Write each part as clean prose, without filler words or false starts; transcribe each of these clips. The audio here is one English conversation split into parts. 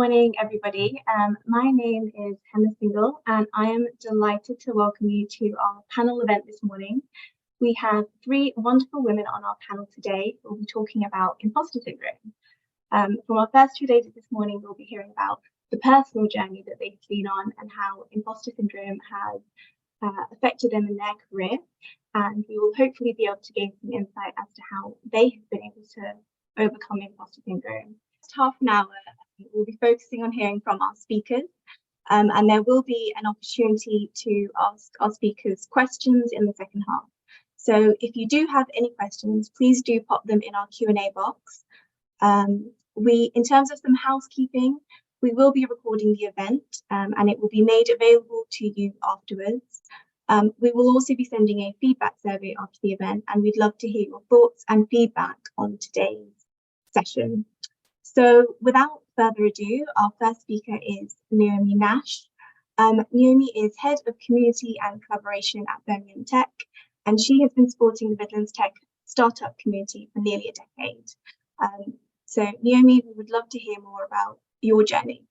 Morning, everybody. My name is Hema Singhal, and I am delighted to welcome you to our panel event this morning. We have three wonderful women on our panel today who will be talking about imposter syndrome. From our first two ladies this morning, we'll be hearing about the personal journey that they've been on and how imposter syndrome has affected them in their career. And we will hopefully be able to gain some insight as to how they have been able to overcome imposter syndrome. Next half an hour, we'll be focusing on hearing from our speakers, and there will be an opportunity to ask our speakers questions in the second half. So if you do have any questions, please do pop them in our Q&A box. In terms of some housekeeping, we will be recording the event and it will be made available to you afterwards. We will also be sending a feedback survey after the event, and we'd love to hear your thoughts and feedback on today's session. So without further ado, our first speaker is Naomi Nash. Naomi is Head of Community and Collaboration at Birmingham Tech, and she has been supporting the Midlands Tech startup community for nearly a decade. So Naomi, we would love to hear more about your journey.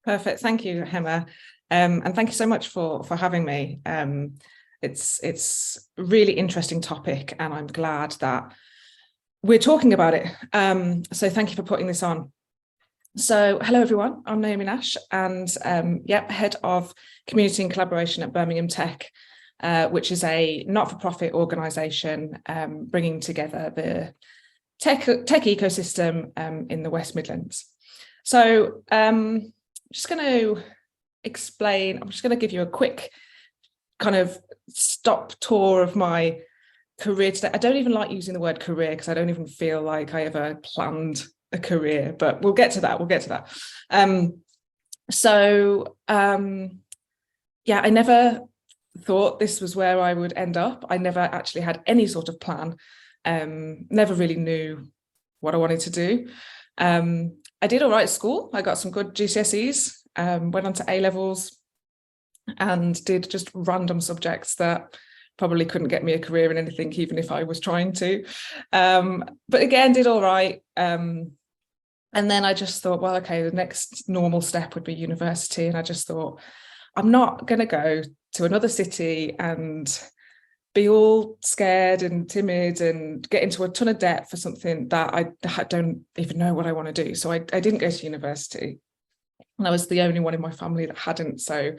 Perfect, thank you, Hema. And thank you so much for having me. It's a really interesting topic, and I'm glad that we're talking about it. So thank you for putting this on. So hello everyone, I'm Naomi Nash, and Head of Community and Collaboration at Birmingham Tech, which is a not-for-profit organisation bringing together the tech ecosystem in the West Midlands. So I'm just going to give you a quick kind of stop tour of my career today. I don't even like using the word career because I don't even feel like I ever planned a career, but we'll get to that. I never thought this was where I would end up. I never actually had any sort of plan. Never really knew what I wanted to do. I did all right at school. I got some good GCSEs, went on to A-levels and did just random subjects that probably couldn't get me a career in anything, even if I was trying to. But again, did all right. And then I just thought, well, okay, the next normal step would be university. And I just thought, I'm not going to go to another city and be all scared and timid and get into a ton of debt for something that I don't even know what I want to do. So I didn't go to university. And I was the only one in my family that hadn't. So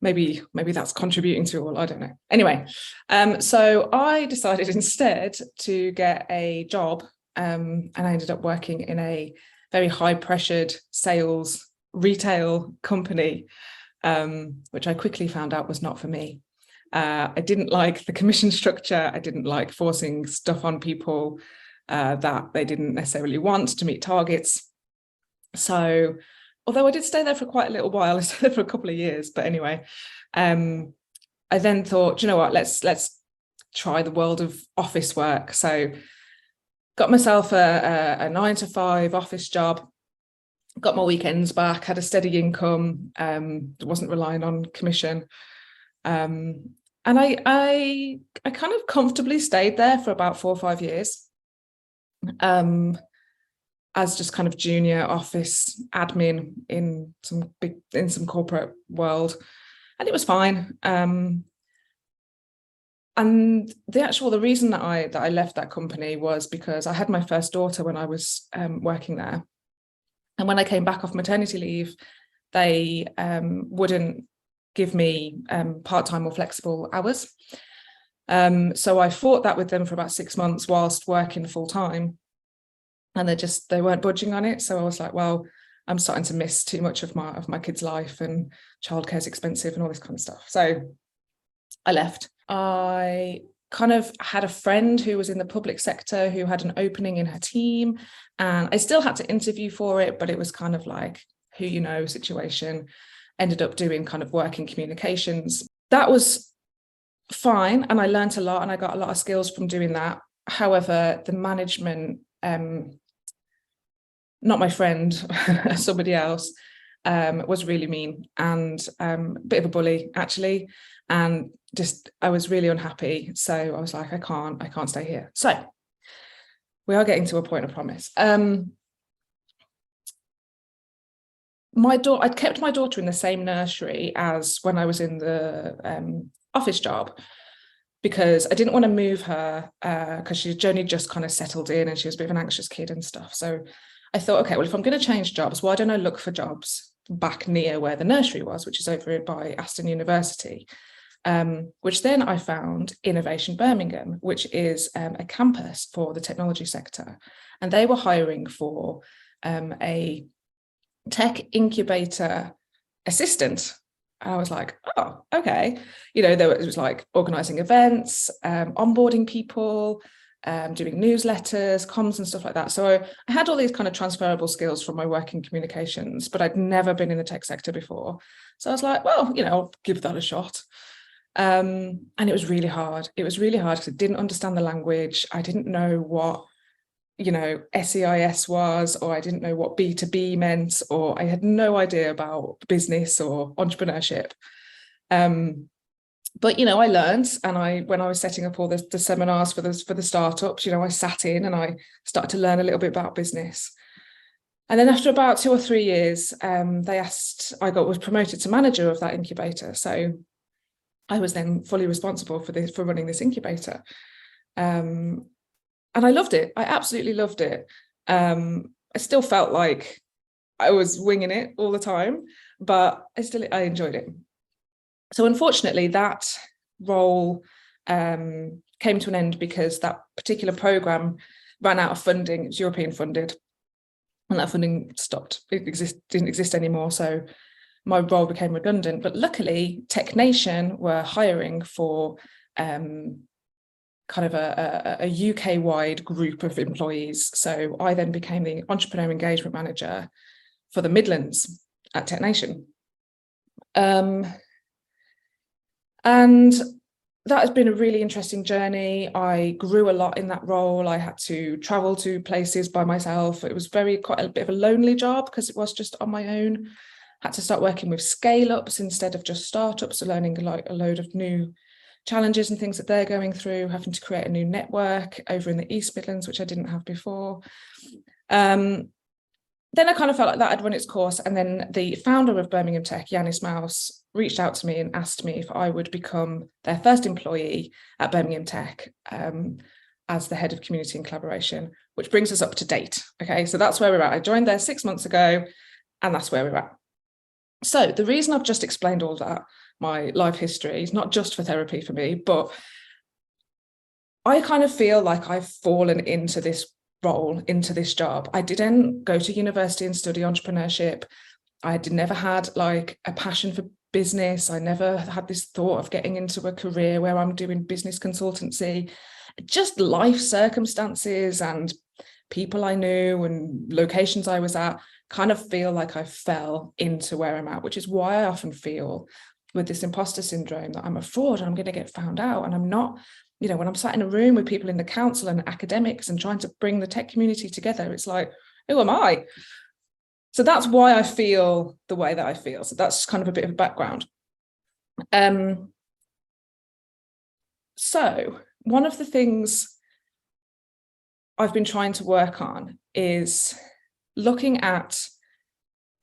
maybe that's contributing to it all, I don't know. Anyway, so I decided instead to get a job, and I ended up working in a very high-pressured sales retail company, which I quickly found out was not for me. I didn't like the commission structure. I didn't like forcing stuff on people that they didn't necessarily want to meet targets. So although I did stay there for quite a little while, I stayed there for a couple of years, but anyway, I then thought, you know what, let's try the world of office work. So got myself a 9-to-5 office job, got my weekends back, had a steady income, wasn't relying on commission. And I kind of comfortably stayed there for about 4 or 5 years. As just kind of junior office admin in some corporate world, and it was fine. And the reason that I left that company was because I had my first daughter when I was working there, and when I came back off maternity leave, they wouldn't give me part-time or flexible hours. So I fought that with them for about 6 months whilst working full-time. And they weren't budging on it. So I was like, well, I'm starting to miss too much of my kid's life, and childcare is expensive and all this kind of stuff. So I left. I kind of had a friend who was in the public sector who had an opening in her team, and I still had to interview for it, but it was kind of like who you know situation. Ended up doing kind of work in communications. That was fine, and I learned a lot and I got a lot of skills from doing that. However, the management, not my friend, somebody else, was really mean and a bit of a bully actually, and just I was really unhappy. So I was like, I can't stay here. So we are getting to a point, I promise. I'd kept my daughter in the same nursery as when I was in the office job, because I didn't want to move her because she'd only just kind of settled in and she was a bit of an anxious kid and stuff. So I thought, okay, well, if I'm going to change jobs, why don't I look for jobs back near where the nursery was, which is over by Aston University, which then I found Innovation Birmingham, which is a campus for the technology sector. And they were hiring for a tech incubator assistant. And I was like, oh, okay. It was like organising events, onboarding people, doing newsletters, comms and stuff like that. So I had all these kind of transferable skills from my work in communications, but I'd never been in the tech sector before. So I was like, well, I'll give that a shot. And it was really hard. It was really hard because I didn't understand the language. I didn't know what SEIS was, or I didn't know what B2B meant, or I had no idea about business or entrepreneurship. But I learned, and when I was setting up all the seminars for the startups, I sat in and I started to learn a little bit about business. And then after about 2 or 3 years, I was promoted to manager of that incubator. So I was then fully responsible for running this incubator. And I loved it. I absolutely loved it. I still felt like I was winging it all the time, but I enjoyed it. So unfortunately, that role came to an end because that particular program ran out of funding. It was European funded, and that funding stopped. It didn't exist anymore. So my role became redundant. But luckily, Tech Nation were hiring for kind of a UK-wide group of employees. So I then became the entrepreneur engagement manager for the Midlands at Tech Nation. And that has been a really interesting journey. I grew a lot in that role. I had to travel to places by myself. It was quite a bit of a lonely job because it was just on my own. Had to start working with scale-ups instead of just startups, so learning a load of new challenges and things that they're going through, having to create a new network over in the East Midlands, which I didn't have before. Then I kind of felt like that had run its course. And then the founder of Birmingham Tech, Yanis Mouse, reached out to me and asked me if I would become their first employee at Birmingham Tech as the head of community and collaboration, which brings us up to date. Okay, so that's where we're at. I joined there 6 months ago, and that's where we're at. So the reason I've just explained all that, my life history, is not just for therapy for me, but I kind of feel like I've fallen into this role, into this job. I didn't go to university and study entrepreneurship. I never had like a passion for business. I never had this thought of getting into a career where I'm doing business consultancy. Just life circumstances and people I knew and locations I was at kind of feel like I fell into where I'm at, which is why I often feel with this imposter syndrome that I'm a fraud and I'm going to get found out. And I'm not, when I'm sat in a room with people in the council and academics and trying to bring the tech community together, it's like, who am I? So that's why I feel the way that I feel. So that's kind of a bit of a background. So one of the things I've been trying to work on is looking at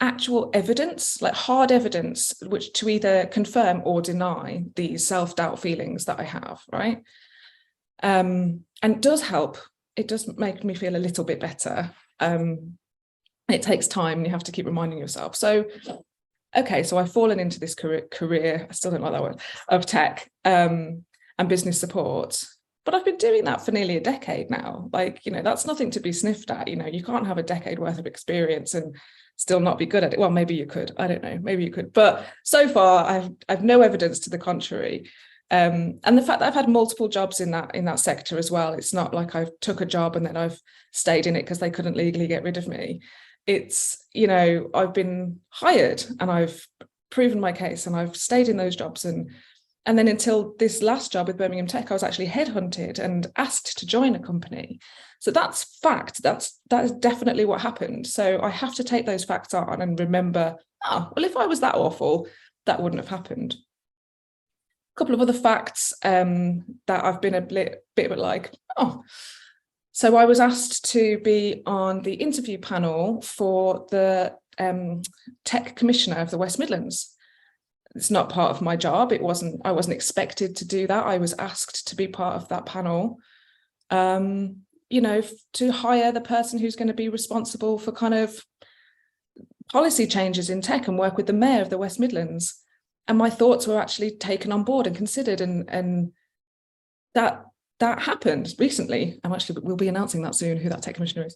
actual evidence, like hard evidence, which to either confirm or deny these self-doubt feelings that I have, right? And it does help. It does make me feel a little bit better. It takes time, and you have to keep reminding yourself. So, okay, so I've fallen into this career, I still don't like that word, of tech and business support. But I've been doing that for nearly a decade now. Like, that's nothing to be sniffed at. You can't have a decade worth of experience and still not be good at it. Well, maybe you could. I don't know. Maybe you could. But so far, I've no evidence to the contrary. And the fact that I've had multiple jobs in that sector as well. It's not like I've took a job and then I've stayed in it because they couldn't legally get rid of me. It's, I've been hired and I've proven my case and I've stayed in those jobs. And then until this last job with Birmingham Tech, I was actually headhunted and asked to join a company. So that's fact. That is definitely what happened. So I have to take those facts on and remember, well, if I was that awful, that wouldn't have happened. A couple of other facts that I've been a bit like, so I was asked to be on the interview panel for the tech commissioner of the West Midlands. It's not part of my job. I wasn't expected to do that. I was asked to be part of that panel, to hire the person who's going to be responsible for kind of policy changes in tech and work with the mayor of the West Midlands. And my thoughts were actually taken on board and considered, and that happened recently. We'll be announcing that soon, who that tech commissioner is.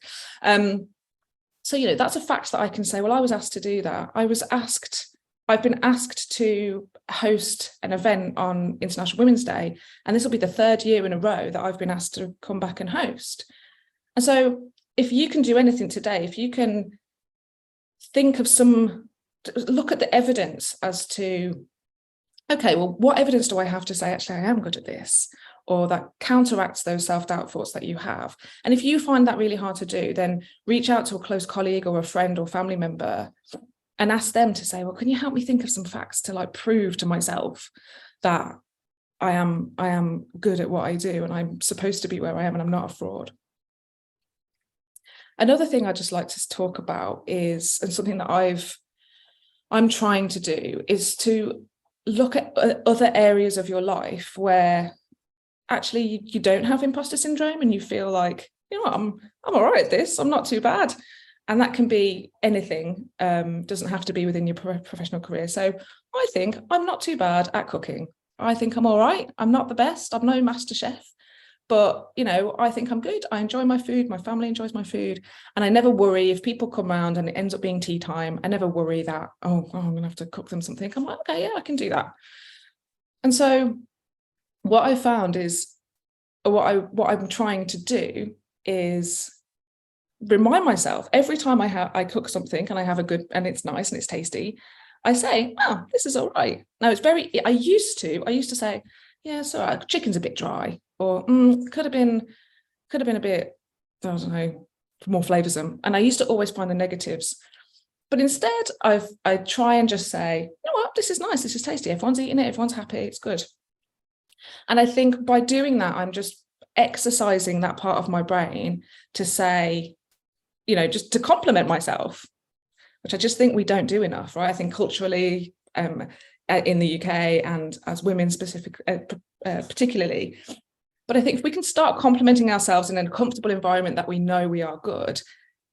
So, that's a fact that I can say, well, I was asked to do that. I've been asked to host an event on International Women's Day, and this will be the 3rd year in a row that I've been asked to come back and host. And so if you can do anything today, if you can think of look at the evidence as to, okay, well, what evidence do I have to say, actually, I am good at this, or that counteracts those self-doubt thoughts that you have? And if you find that really hard to do, then reach out to a close colleague or a friend or family member and ask them to say, well, can you help me think of some facts to prove to myself that I am good at what I do and I'm supposed to be where I am and I'm not a fraud. Another thing I'd just like to talk about is, and something that I'm trying to do, is to look at other areas of your life where actually you don't have imposter syndrome and you feel like, I'm all right at this, I'm not too bad. And that can be anything, doesn't have to be within your professional career. So I think I'm not too bad at cooking. I think I'm all right. I'm not the best. I'm no master chef, but, I think I'm good. I enjoy my food. My family enjoys my food. And I never worry if people come around and it ends up being tea time. I never worry that, I'm going to have to cook them something. I'm like, okay, yeah, I can do that. And so what I found is, what I'm trying to do is remind myself every time I cook something and I have and it's nice and it's tasty, I say, oh, this is all right. Now I used to say, yeah, it's all right, chicken's a bit dry, or could have been a bit, I don't know, more flavoursome. And I used to always find the negatives. But instead I try and just say, you know what, this is nice, this is tasty, everyone's eating it, everyone's happy, it's good. And I think by doing that, I'm just exercising that part of my brain to say, just to compliment myself, which I just think we don't do enough, right? I think culturally, in the UK and as women particularly. But I think if we can start complimenting ourselves in a comfortable environment that we know we are good,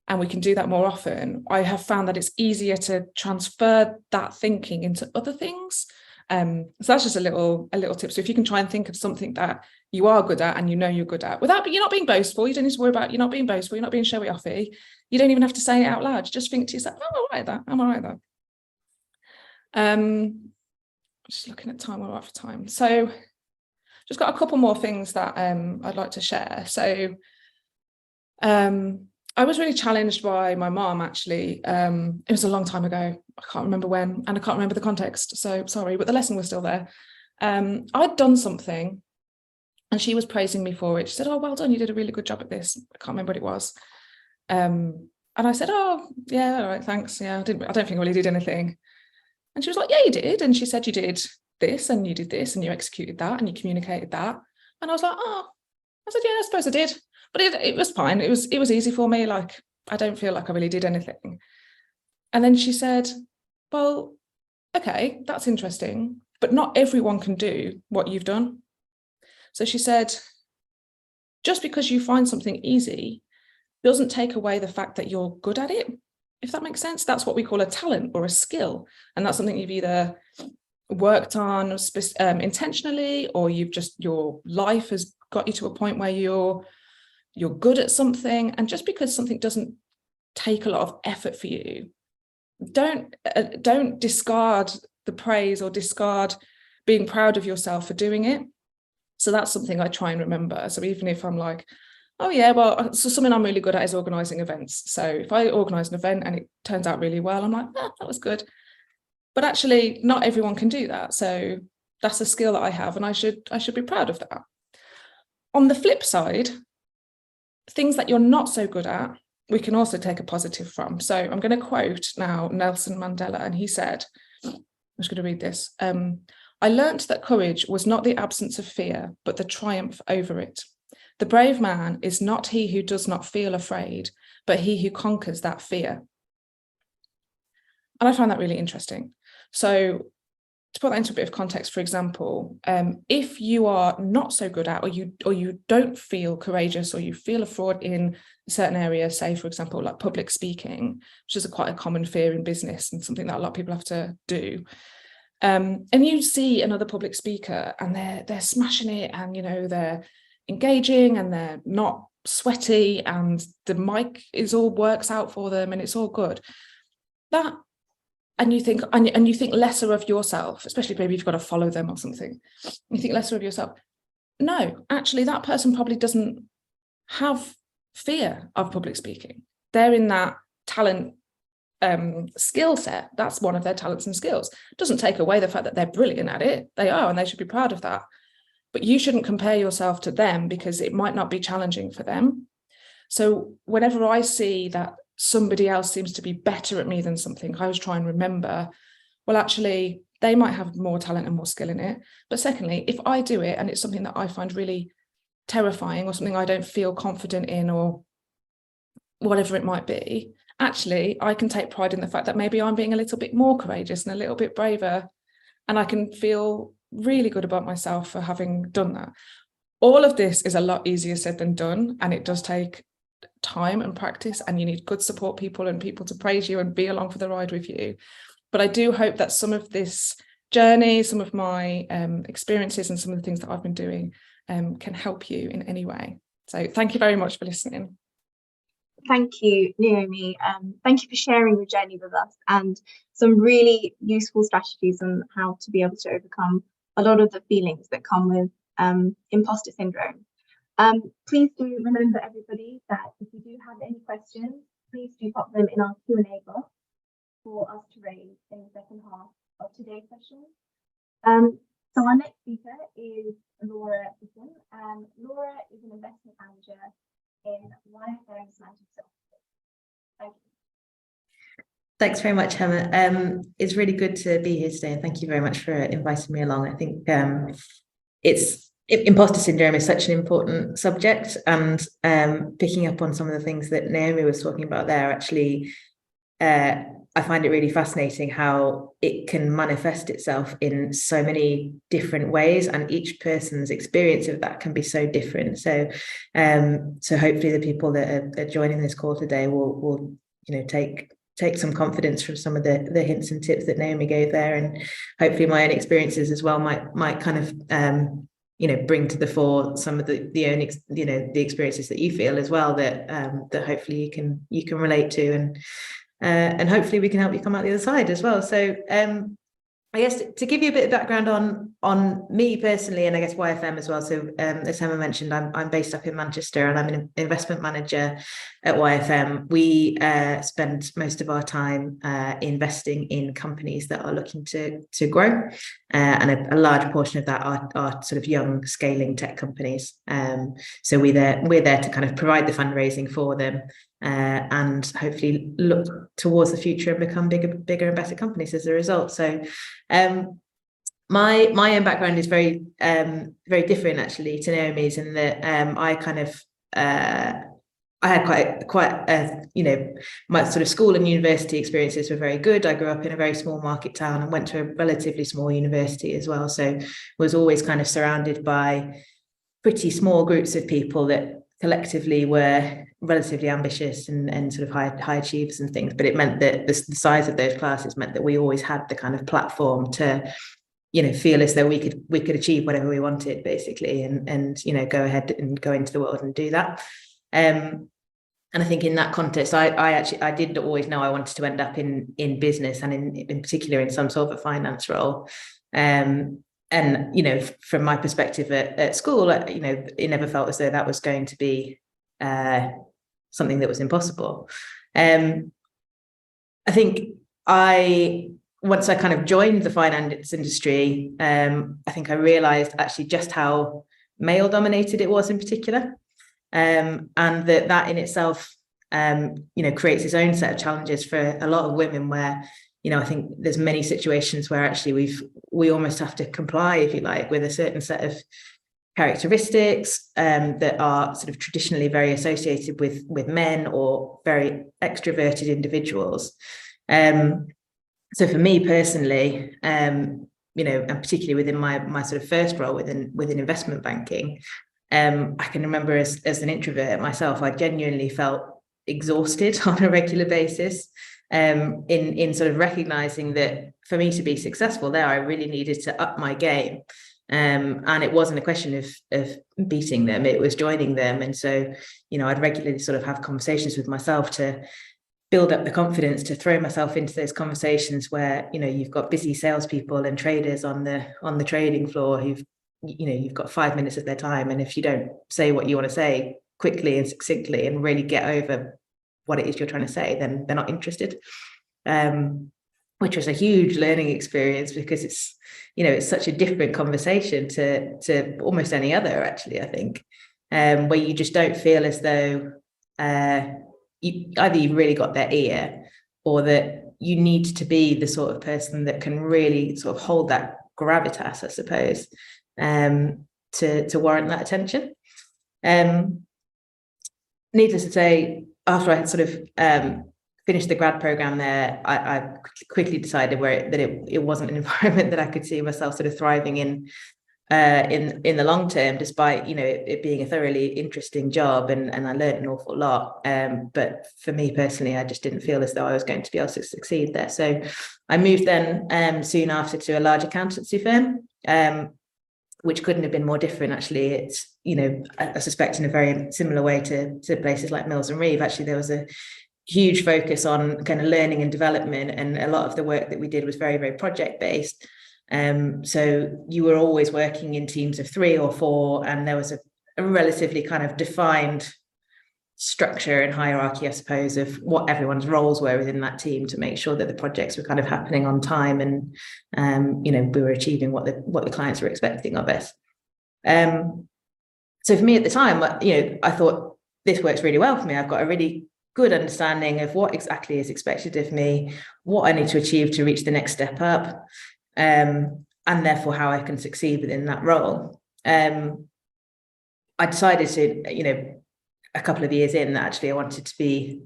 and we can do that more often, I have found that it's easier to transfer that thinking into other things. So that's just a little tip. So if you can try and think of something that you are good at and you're good at, you're not being boastful, you don't need to worry about, you're not being boastful, you're not being showy offy, you don't even have to say it out loud, you just think to yourself, I'm all right at that. Just looking at time, we're out for time. So just got a couple more things that I'd like to share. So I was really challenged by my mom, actually. It was a long time ago. I can't remember when, and I can't remember the context. So sorry, but the lesson was still there. I'd done something and she was praising me for it. She said, oh, well done. You did a really good job at this. I can't remember what it was. And I said, oh, yeah, all right, thanks. Yeah, I don't think I really did anything. And she was like, yeah, you did. And she said, you did this and you did this and you executed that and you communicated that. And I was like, oh, I said, yeah, I suppose I did. But it was fine. It was easy for me. Like, I don't feel like I really did anything. And then she said, well, okay, that's interesting, but not everyone can do what you've done. So she said, just because you find something easy doesn't take away the fact that you're good at it, if that makes sense. That's what we call a talent or a skill. And that's something you've either worked on intentionally, or your life has got you to a point where you're good at something. And just because something doesn't take a lot of effort for you, don't discard the praise or discard being proud of yourself for doing it. So that's something I try and remember. So even if I'm like, oh yeah, well, so something I'm really good at is organising events. So if I organise an event and it turns out really well, I'm like, that was good. But actually, not everyone can do that. So that's a skill that I have, and I should be proud of that. On the flip side, things that you're not so good at, we can also take a positive from. So I'm going to quote now Nelson Mandela, and he said, I'm just going to read this. I learnt that courage was not the absence of fear, but the triumph over it. The brave man is not he who does not feel afraid, but he who conquers that fear. And I find that really interesting. So to put that into a bit of context, for example, if you are not so good at, or you don't feel courageous, or you feel a fraud in a certain area, say, for example, like public speaking, which is quite a common fear in business and something that a lot of people have to do. And you see another public speaker and they're smashing it, and they're engaging and they're not sweaty and the mic works out for them and it's all good. And you think lesser of yourself, especially maybe you've got to follow them or something. You think lesser of yourself. No, actually, that person probably doesn't have fear of public speaking. They're in that talent skill set. That's one of their talents and skills. Doesn't take away the fact that they're brilliant at it. They are, and they should be proud of that. But you shouldn't compare yourself to them, because it might not be challenging for them. So whenever I see that somebody else seems to be better at me than something, I always try and remember, well, actually, they might have more talent and more skill in it. But secondly, if I do it and it's something that I find really terrifying, or something I don't feel confident in, or whatever it might be, actually, I can take pride in the fact that maybe I'm being a little bit more courageous and a little bit braver, and I can feel really good about myself for having done that. All of this is a lot easier said than done, and it does take time and practice, and you need good support people and people to praise you and be along for the ride with you. But I do hope that some of this journey, some of my experiences and some of the things that I've been doing can help you in any way. So thank you very much for listening. Thank you, Naomi. Thank you for sharing your journey with us, and some really useful strategies on how to be able to overcome a lot of the feelings that come with imposter syndrome. Please do remember, everybody, that if you do have any questions, please do pop them in our Q&A box for us to raise in the second half of today's session. So our next speaker is Laura Sisson. Laura is an investment manager in YFM's Manchester office. Thank you. Thanks very much, Hema. It's really good to be here today, and thank you very much for inviting me along. I think imposter syndrome is such an important subject, and picking up on some of the things that Naomi was talking about there, actually, I find it really fascinating how it can manifest itself in so many different ways, and each person's experience of that can be so different. So hopefully the people that are joining this call today will take some confidence from some of the hints and tips that Naomi gave there, and hopefully my own experiences as well might kind of bring to the fore some of the experiences that you feel as well that hopefully you can relate to, and hopefully we can help you come out the other side as well. So I guess to give you a bit of background on me personally, and I guess YFM as well. So as Hema mentioned, I'm based up in Manchester, and I'm an investment manager at YFM. We spend most of our time investing in companies that are looking to grow, and a large portion of that are sort of young scaling tech companies. So we're there to kind of provide the fundraising for them, and hopefully look towards the future and become bigger and better companies as a result. So my own background is very very different actually to Naomi's, in that I had quite my sort of school and university experiences were very good. I grew up in a very small market town and went to a relatively small university as well, so was always kind of surrounded by pretty small groups of people that collectively were relatively ambitious and sort of high achievers and things. But it meant that the size of those classes meant that we always had the kind of platform to feel as though we could achieve whatever we wanted, basically, and go ahead and go into the world and do that. And I think in that context, I did always know I wanted to end up in business, and in particular in some sort of a finance role. And from my perspective at school, it never felt as though that was going to be something that was impossible. I think once I kind of joined the finance industry, I think I realized actually just how male dominated it was in particular, and that in itself creates its own set of challenges for a lot of women, where I think there's many situations where actually we almost have to comply, if you like, with a certain set of characteristics that are sort of traditionally very associated with men or very extroverted individuals. So for me personally, you know, and particularly within my sort of first role within investment banking, I can remember as an introvert myself, I genuinely felt exhausted on a regular basis, in sort of recognizing that for me to be successful there, I really needed to up my game. And it wasn't a question of beating them, it was joining them. And so, you know, I'd regularly sort of have conversations with myself to build up the confidence to throw myself into those conversations where, you know, you've got busy salespeople and traders on the trading floor who've, you know, you've got 5 minutes of their time, and if you don't say what you want to say quickly and succinctly and really get over what it is you're trying to say, then they're not interested. Which was a huge learning experience, because it's, you know, it's such a different conversation to almost any other, actually, I think, where you just don't feel as though you've really got their ear, or that you need to be the sort of person that can really sort of hold that gravitas, I suppose, to warrant that attention. Needless to say, after I had sort of finished the grad program there, I quickly decided that it wasn't an environment that I could see myself sort of thriving in the long term, despite, you know, it being a thoroughly interesting job, and I learned an awful lot. But for me personally, I just didn't feel as though I was going to be able to succeed there. So I moved then soon after to a large accountancy firm, which couldn't have been more different, actually. It's, you know, I suspect in a very similar way to places like Mills and Reeve. Actually, there was a huge focus on kind of learning and development, and a lot of the work that we did was very, very project based. So you were always working in teams of 3 or 4, and there was a relatively kind of defined structure and hierarchy, I suppose, of what everyone's roles were within that team to make sure that the projects were kind of happening on time, and you know, we were achieving what the clients were expecting of us. So for me at the time, you know, I thought this works really well for me. I've got a really good understanding of what exactly is expected of me, what I need to achieve to reach the next step up, and therefore how I can succeed within that role. I decided to, you know, a couple of years in, that actually I wanted to be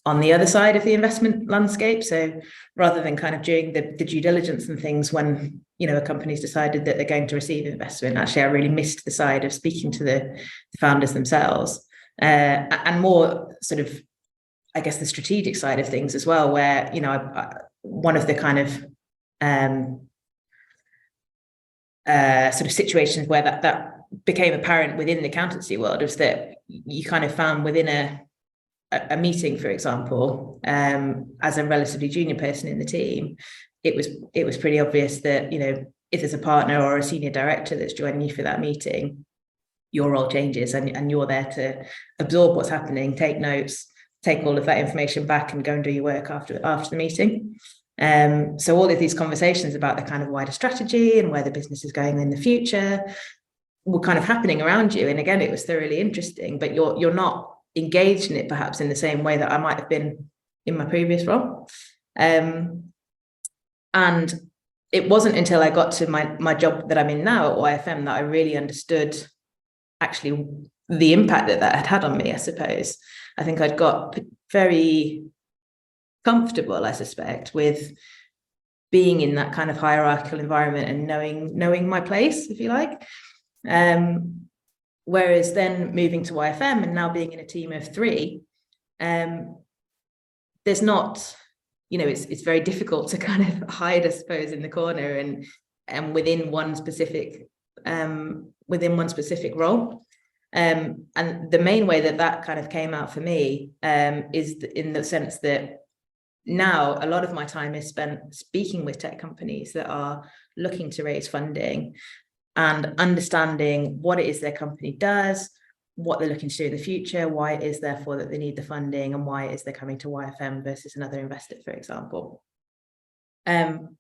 on the other side of the investment landscape. So rather than kind of doing the due diligence and things when, you know, a company's decided that they're going to receive investment, actually I really missed the side of speaking to the founders themselves, and more sort of, I guess, the strategic side of things as well, where, you know, one of the kind of sort of situations where that became apparent within the accountancy world was that you kind of found within a meeting, for example, as a relatively junior person in the team, it was pretty obvious that, you know, if there's a partner or a senior director that's joining you for that meeting, your role changes, and you're there to absorb what's happening, take notes, take all of that information back, and go and do your work after the meeting. So all of these conversations about the kind of wider strategy and where the business is going in the future were kind of happening around you. And again, it was thoroughly interesting, but you're not engaged in it perhaps in the same way that I might have been in my previous role. And it wasn't until I got to my job that I'm in now at YFM that I really understood actually the impact that had on me, I suppose. I think I'd got very comfortable, I suspect, with being in that kind of hierarchical environment and knowing my place, if you like. Whereas then moving to YFM and now being in a team of 3, there's not, you know, it's very difficult to kind of hide, I suppose, in the corner and within one specific role. And the main way that kind of came out for me is in the sense that now a lot of my time is spent speaking with tech companies that are looking to raise funding and understanding what it is their company does, what they're looking to do in the future, why it is therefore that they need the funding, and why it is they're coming to YFM versus another investor, for example. And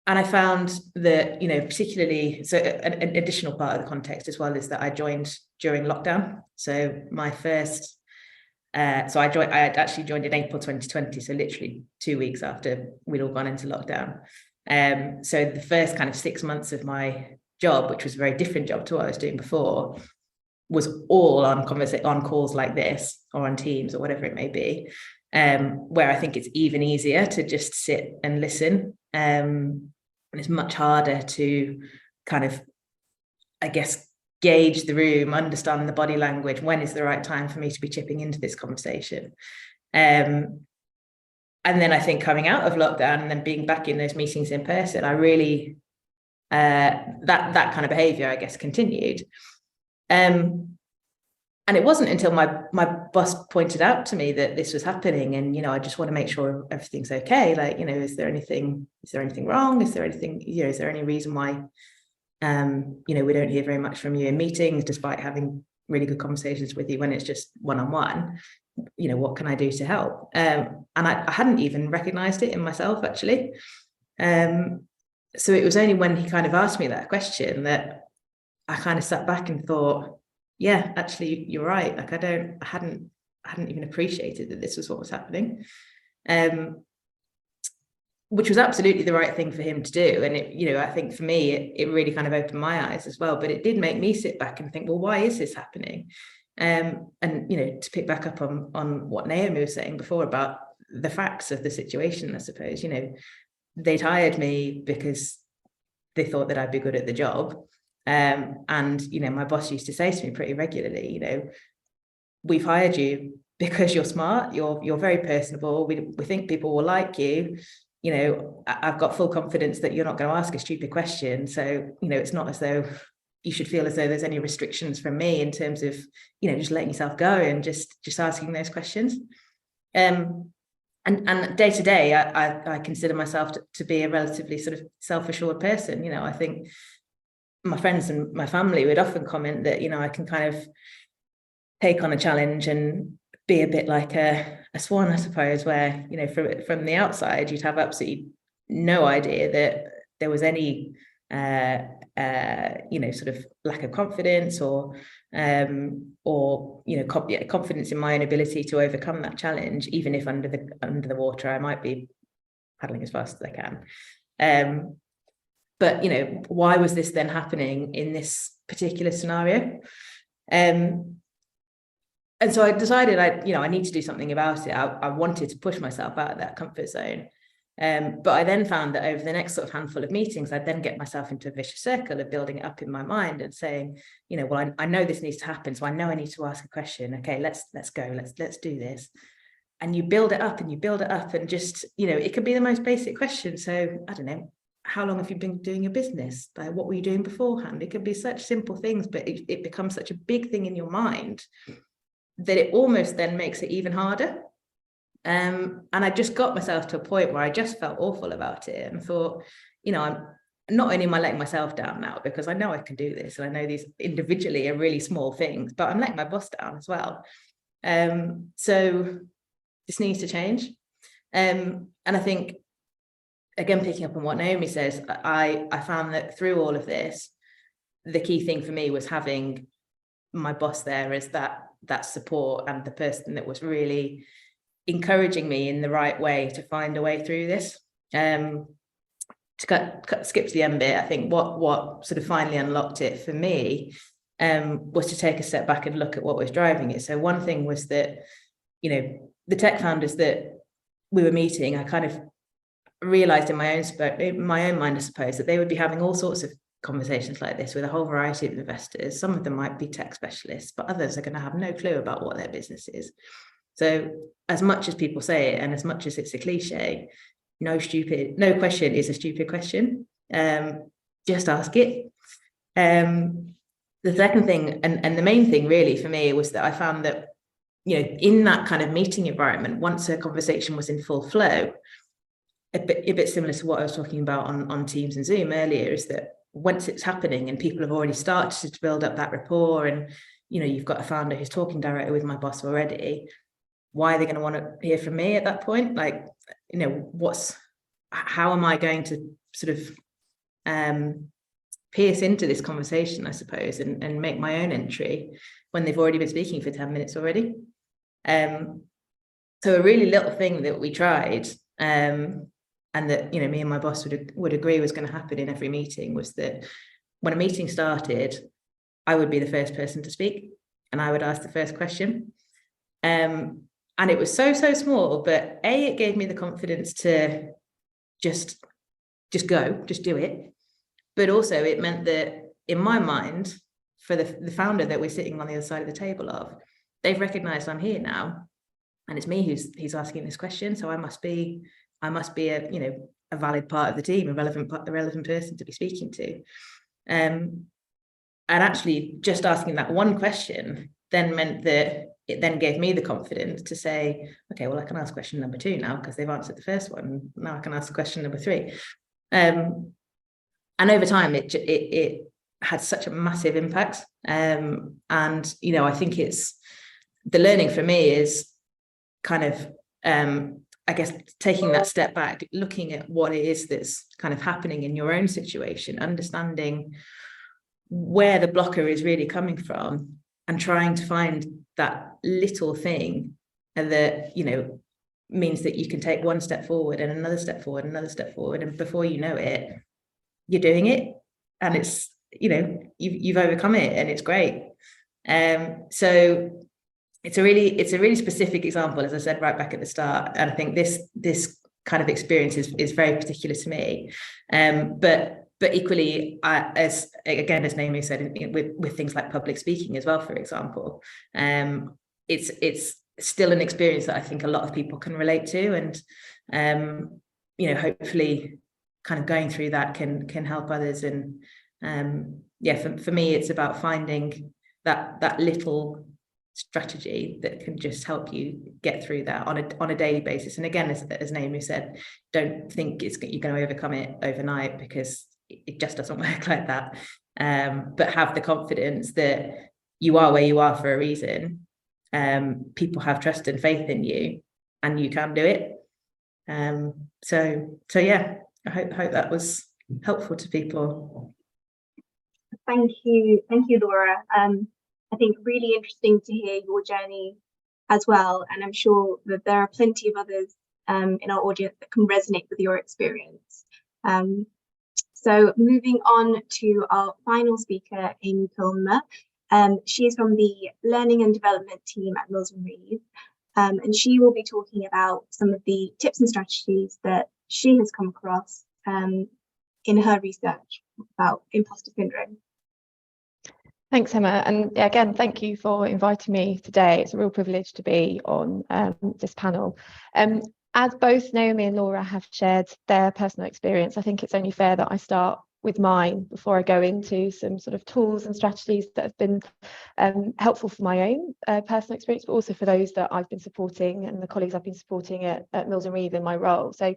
I found that, you know, particularly, so an additional part of the context as well is that I joined during lockdown. So my first, I had actually joined in April 2020, so literally 2 weeks after we'd all gone into lockdown. So the first kind of 6 months of my job, which was a very different job to what I was doing before, was all on calls like this, or on Teams or whatever it may be, where I think it's even easier to just sit and listen and it's much harder to kind of, I guess, gauge the room, understand the body language, when is the right time for me to be chipping into this conversation. And then I think coming out of lockdown and then being back in those meetings in person, I really, that kind of behavior, I guess, continued. And it wasn't until my boss pointed out to me that this was happening, and, I just want to make sure everything's okay. Like, is there anything wrong? Is there anything, is there any reason why, we don't hear very much from you in meetings, despite having really good conversations with you when it's just one-on-one? What can I do to help? And I hadn't even recognized it in myself, actually. So it was only when he kind of asked me that question that I kind of sat back and thought, yeah, actually, you're right. Like, I hadn't even appreciated that this was what was happening, which was absolutely the right thing for him to do. And it, I think for me, it really kind of opened my eyes as well. But it did make me sit back and think, well, why is this happening? And to pick back up on what Naomi was saying before about the facts of the situation, I suppose, they'd hired me because they thought that I'd be good at the job. And my boss used to say to me pretty regularly, we've hired you because you're smart, you're very personable, we think people will like you. I've got full confidence that you're not going to ask a stupid question. So, it's not as though you should feel as though there's any restrictions from me in terms of, just letting yourself go and just asking those questions. And day to day, I consider myself to be a relatively sort of self-assured person. I think my friends and my family would often comment that, I can kind of take on a challenge and be a bit like a swan, I suppose, where, from the outside, you'd have absolutely no idea that there was any sort of lack of confidence or confidence in my own ability to overcome that challenge, even if under the water I might be paddling as fast as I can. But why was this then happening in this particular scenario? And so I decided I need to do something about it. I wanted to push myself out of that comfort zone. But I then found that over the next sort of handful of meetings, I'd then get myself into a vicious circle of building it up in my mind and saying, well, I know this needs to happen, so I know I need to ask a question. Okay, let's go, let's do this. And you build it up and you build it up, and just, it could be the most basic question. So I don't know, how long have you been doing your business? Like, what were you doing beforehand? It could be such simple things, but it becomes such a big thing in your mind that it almost then makes it even harder. And I just got myself to a point where I just felt awful about it and thought, I'm not only am I letting myself down now, because I know I can do this, and I know these individually are really small things, but I'm letting my boss down as well. So this needs to change. And I think, again, picking up on what Naomi says, I found that through all of this, the key thing for me was having my boss there as that support, and the person that was really encouraging me in the right way to find a way through this. To skip to the end bit, I think what sort of finally unlocked it for me was to take a step back and look at what was driving it. So one thing was that, the tech founders that we were meeting, I kind of realized in my own mind, I suppose, that they would be having all sorts of conversations like this with a whole variety of investors. Some of them might be tech specialists, but others are going to have no clue about what their business is. So as much as people say it, and as much as it's a cliche, no question is a stupid question. Just ask it. The second thing, and the main thing really for me, was that I found that, in that kind of meeting environment, once a conversation was in full flow, a bit similar to what I was talking about on Teams and Zoom earlier, is that once it's happening and people have already started to build up that rapport, and, you've got a founder who's talking directly with my boss already, why are they going to want to hear from me at that point? Like, how am I going to sort of pierce into this conversation, I suppose, and make my own entry when they've already been speaking for 10 minutes already? So a really little thing that we tried, and that, me and my boss would agree was going to happen in every meeting, was that when a meeting started, I would be the first person to speak, and I would ask the first question. And it was so small, but it gave me the confidence to just just go, just do it. But also it meant that in my mind, for the founder that we're sitting on the other side of the table of, they've recognized I'm here now, and it's me who's asking this question. So I must be a, you know, a valid part of the team, a relevant person to be speaking to. And actually just asking that one question then meant that it then gave me the confidence to say, okay, well, I can ask question number 2 now because they've answered the first one. Now I can ask question number 3. And over time, it had such a massive impact. And, you know, I think it's the learning for me is kind of, I guess, taking that step back, looking at what it is that's kind of happening in your own situation, understanding where the blocker is really coming from, and trying to find that little thing that, you know, means that you can take one step forward and another step forward, another step forward, and before you know it, you're doing it, and it's, you know, you've overcome it, and it's great. So it's a really specific example, as I said right back at the start, and I think this kind of experience is very particular to me. But equally, as Naomi said, with things like public speaking as well, for example, it's still an experience that I think a lot of people can relate to, and you know, hopefully, kind of going through that can help others. And for me, it's about finding that little strategy that can just help you get through that on a daily basis. And again, as Naomi said, don't think you're going to overcome it overnight, because it just doesn't work like that. But have the confidence that you are where you are for a reason. People have trust and faith in you, and you can do it. So yeah, I hope that was helpful to people. Thank you, Laura. I think really interesting to hear your journey as well, and I'm sure that there are plenty of others in our audience that can resonate with your experience. So moving on to our final speaker, Amy Pilmer. She is from the Learning and Development team at Mills & Reeve, and she will be talking about some of the tips and strategies that she has come across in her research about imposter syndrome. Thanks, Hema. And again, thank you for inviting me today. It's a real privilege to be on this panel. As both Naomi and Laura have shared their personal experience, I think it's only fair that I start with mine before I go into some sort of tools and strategies that have been helpful for my own personal experience, but also for those that I've been supporting and the colleagues I've been supporting at Mills & Reeve in my role. So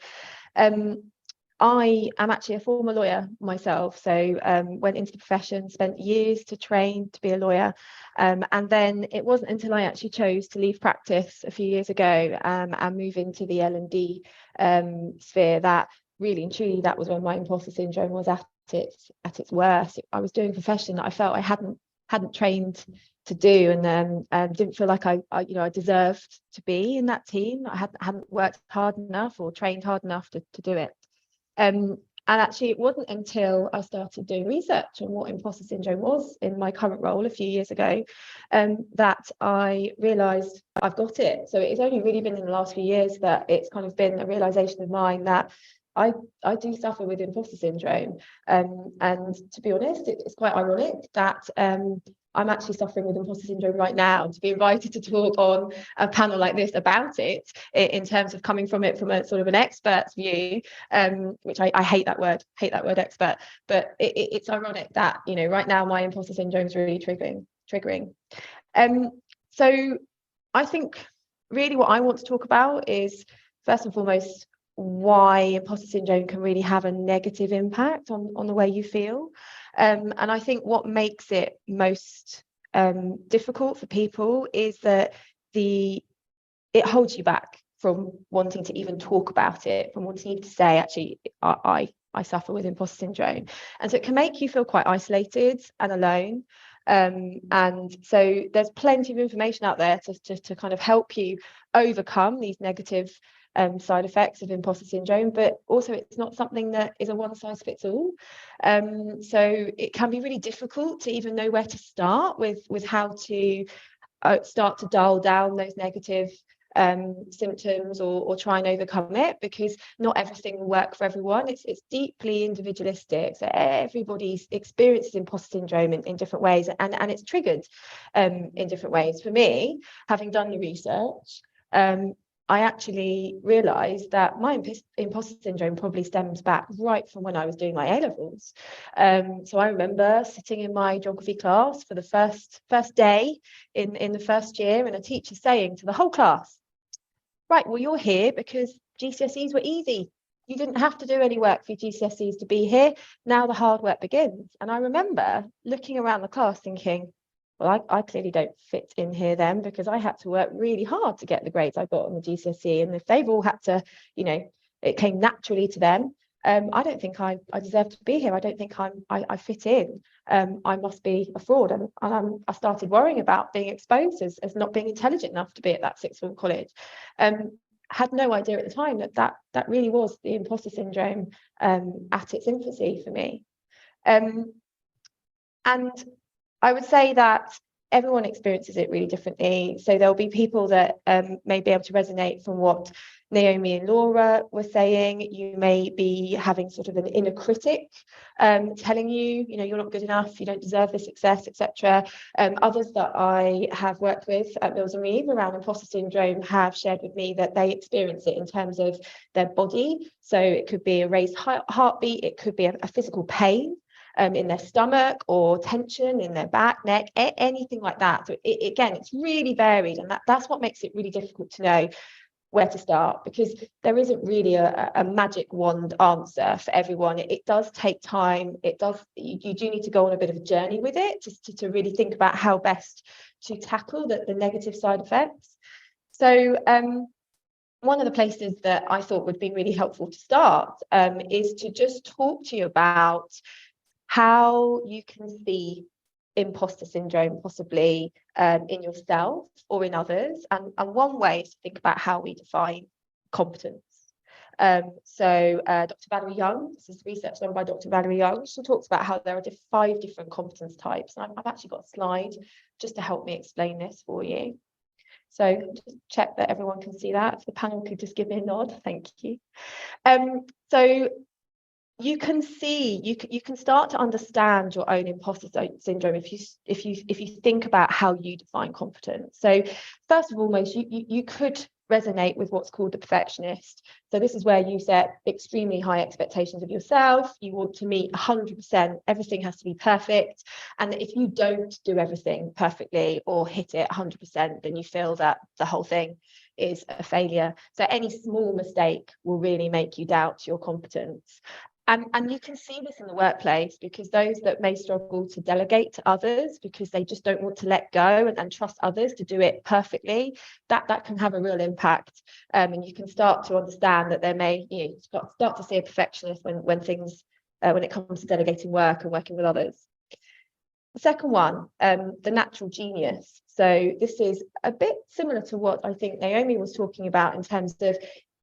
I am actually a former lawyer myself, so went into the profession, spent years to train to be a lawyer, and then it wasn't until I actually chose to leave practice a few years ago and move into the L&D sphere that really and truly that was when my imposter syndrome was at its worst. I was doing a profession that I felt I hadn't trained to do, and didn't feel like I deserved to be in that team. I hadn't worked hard enough or trained hard enough to do it. And actually it wasn't until I started doing research on what imposter syndrome was in my current role a few years ago that I realised I've got it. So it's only really been in the last few years that it's kind of been a realisation of mine that I do suffer with imposter syndrome. And to be honest, it's quite ironic that I'm actually suffering with imposter syndrome right now, to be invited to talk on a panel like this about it in terms of coming from it from a sort of an expert's view, which I hate that word expert, but it's ironic that, you know, right now my imposter syndrome is really triggering. So I think really what I want to talk about is, first and foremost, why imposter syndrome can really have a negative impact on the way you feel. And I think what makes it most difficult for people is that it holds you back from wanting to even talk about it, from wanting to say, actually, I suffer with imposter syndrome. And so it can make you feel quite isolated and alone. And so there's plenty of information out there to kind of help you overcome these negative side effects of imposter syndrome, but also it's not something that is a one-size-fits-all. So it can be really difficult to even know where to start with how to start to dial down those negative symptoms or try and overcome it, because not everything will work for everyone. It's deeply individualistic, so everybody experiences imposter syndrome in different ways, and it's triggered in different ways. For me, having done the research, I actually realised that my imposter syndrome probably stems back right from when I was doing my A-levels. So I remember sitting in my geography class for the first day in the first year, and a teacher saying to the whole class, right, well, you're here because GCSEs were easy. You didn't have to do any work for your GCSEs to be here. Now the hard work begins. And I remember looking around the class thinking, well, I clearly don't fit in here then, because I had to work really hard to get the grades I got on the GCSE. And if they've all had to, it came naturally to them, I don't think I deserve to be here. I don't think I fit in. I must be a fraud. And I started worrying about being exposed as not being intelligent enough to be at that sixth form college. Had no idea at the time that really was the imposter syndrome at its infancy for me. And I would say that everyone experiences it really differently. So there'll be people that may be able to resonate from what Naomi and Laura were saying. You may be having sort of an inner critic telling you, you're not good enough, you don't deserve this success, etc. Others that I have worked with at Mills and Reeve around imposter syndrome have shared with me that they experience it in terms of their body. So it could be a raised heartbeat, it could be a physical pain in their stomach, or tension in their back, neck, anything like that. So again, it's really varied, and that's what makes it really difficult to know where to start, because there isn't really a magic wand answer for everyone. It does take time. You do need to go on a bit of a journey with it to really think about how best to tackle the negative side effects. So one of the places that I thought would be really helpful to start is to just talk to you about how you can see imposter syndrome possibly in yourself or in others. And one way is to think about how we define competence. So Dr. Valerie Young, this is research done by Dr. Valerie Young, she talks about how there are 5 different competence types. And I've actually got a slide just to help me explain this for you. So just check that everyone can see that. If the panel could just give me a nod, thank you. So you can see, you can start to understand your own imposter syndrome if you think about how you define competence. So first of all, you could resonate with what's called the perfectionist. So this is where you set extremely high expectations of yourself. You want to meet 100%. Everything has to be perfect. And if you don't do everything perfectly or hit it 100%, then you feel that the whole thing is a failure. So any small mistake will really make you doubt your competence. And you can see this in the workplace, because those that may struggle to delegate to others because they just don't want to let go and trust others to do it perfectly, that can have a real impact. And you can start to understand that there may, start to see a perfectionist when it comes to delegating work and working with others. The second one, the natural genius. So this is a bit similar to what I think Naomi was talking about in terms of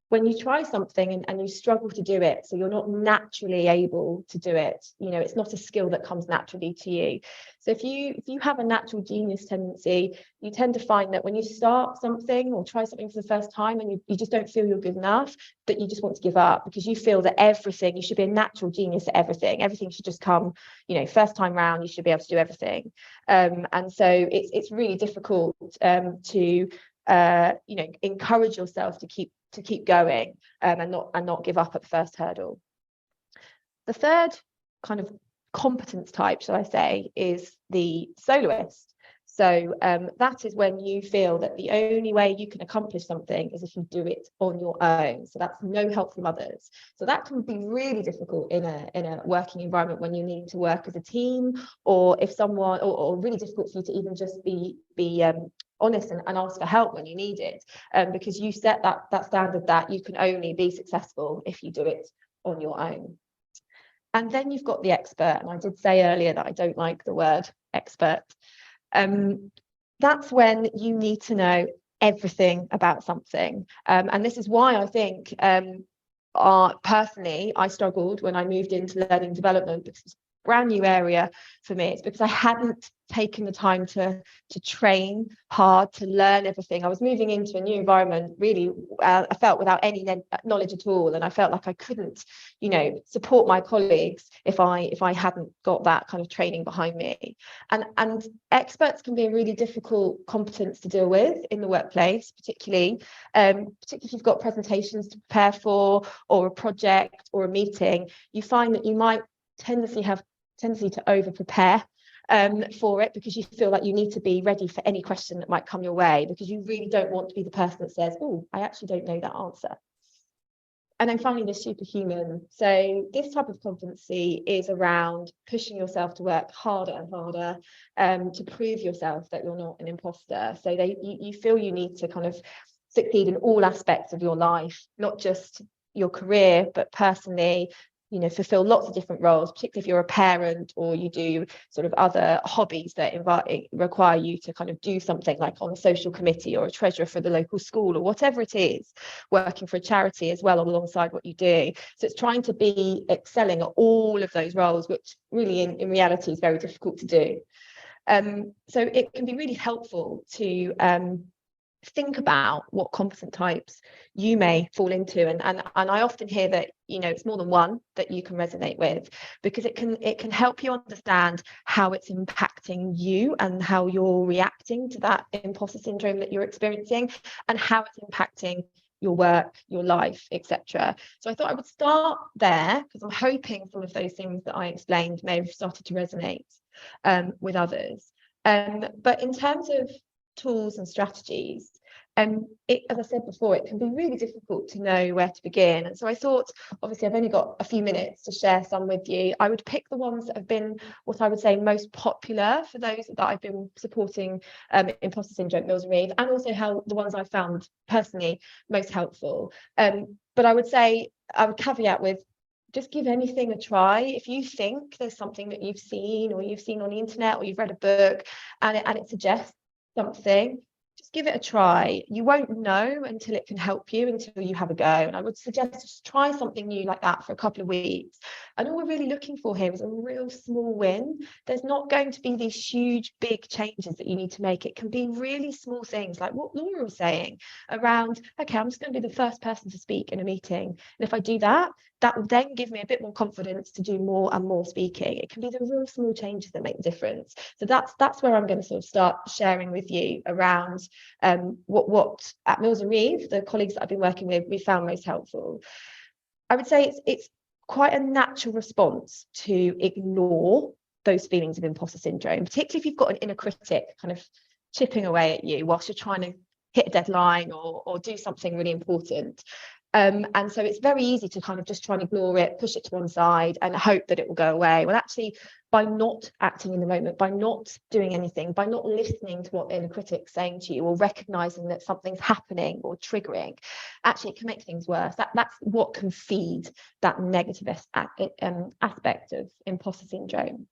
when you try something and you struggle to do it, so you're not naturally able to do it, it's not a skill that comes naturally to you. So if you have a natural genius tendency, you tend to find that when you start something or try something for the first time and you just don't feel you're good enough, that you just want to give up, because you feel that you should be a natural genius at everything should just come, first time round, you should be able to do everything. And so it's really difficult to encourage yourself to keep going and not give up at the first hurdle. The third kind of competence type, shall I say, is the soloist. So that is when you feel that the only way you can accomplish something is if you do it on your own. So that's no help from others. So that can be really difficult in a working environment when you need to work as a team, or if someone, or really difficult for you to even just be honest and ask for help when you need it, because you set that standard that you can only be successful if you do it on your own. And then you've got the expert, and I did say earlier that I don't like the word expert. That's when you need to know everything about something, and this is why I think personally I struggled when I moved into learning development, because brand new area for me. It's because I hadn't taken the time to train hard, to learn everything. I was moving into a new environment, really, I felt without any knowledge at all, and I felt like I couldn't, you know, support my colleagues if I hadn't got that kind of training behind me. And experts can be a really difficult competence to deal with in the workplace, particularly if you've got presentations to prepare for, or a project or a meeting. You find that you might have tendency to over prepare for it, because you feel like you need to be ready for any question that might come your way, because you really don't want to be the person that says, oh, I actually don't know that answer. And then finally, the superhuman. So this type of competency is around pushing yourself to work harder and harder to prove yourself that you're not an imposter. So you feel you need to kind of succeed in all aspects of your life, not just your career, but personally, you know, fulfill lots of different roles, particularly if you're a parent or you do sort of other hobbies that require you to kind of do something like on a social committee or a treasurer for the local school or whatever it is, working for a charity as well alongside what you do. So it's trying to be excelling at all of those roles, which really in reality is very difficult to do. So it can be really helpful to think about what competent types you may fall into, and I often hear that, you know, it's more than one that you can resonate with, because it can help you understand how it's impacting you and how you're reacting to that imposter syndrome that you're experiencing, and how it's impacting your work, your life, etc. So I thought I would start there, because I'm hoping some of those things that I explained may have started to resonate with others. But in terms of tools and strategies, as I said before, it can be really difficult to know where to begin. And so I thought, obviously I've only got a few minutes to share some with you. I would pick the ones that have been what I would say most popular for those that I've been supporting imposter syndrome, Mills and Reeve, and also how the ones I found personally most helpful. But I would say, I would caveat with, just give anything a try. If you think there's something that you've seen on the internet, or you've read a book and it suggests something, just give it a try. You won't know until it can help you, until you have a go. And I would suggest just try something new like that for a couple of weeks. And all we're really looking for here is a real small win. There's not going to be these huge, big changes that you need to make. It can be really small things, like what Laura was saying around, okay, I'm just going to be the first person to speak in a meeting. And if I do that, that will then give me a bit more confidence to do more and more speaking. It can be the real small changes that make the difference. So that's where I'm going to sort of start sharing with you around what at Mills and Reeve, the colleagues that I've been working with, we found most helpful. I would say it's quite a natural response to ignore those feelings of imposter syndrome, particularly if you've got an inner critic kind of chipping away at you whilst you're trying to hit a deadline or do something really important. And so it's very easy to kind of just try and ignore it, push it to one side and hope that it will go away. Well, actually, by not acting in the moment, by not doing anything, by not listening to what the inner critic's saying to you, or recognizing that something's happening or triggering, actually it can make things worse. That's what can feed that negative aspect of imposter syndrome.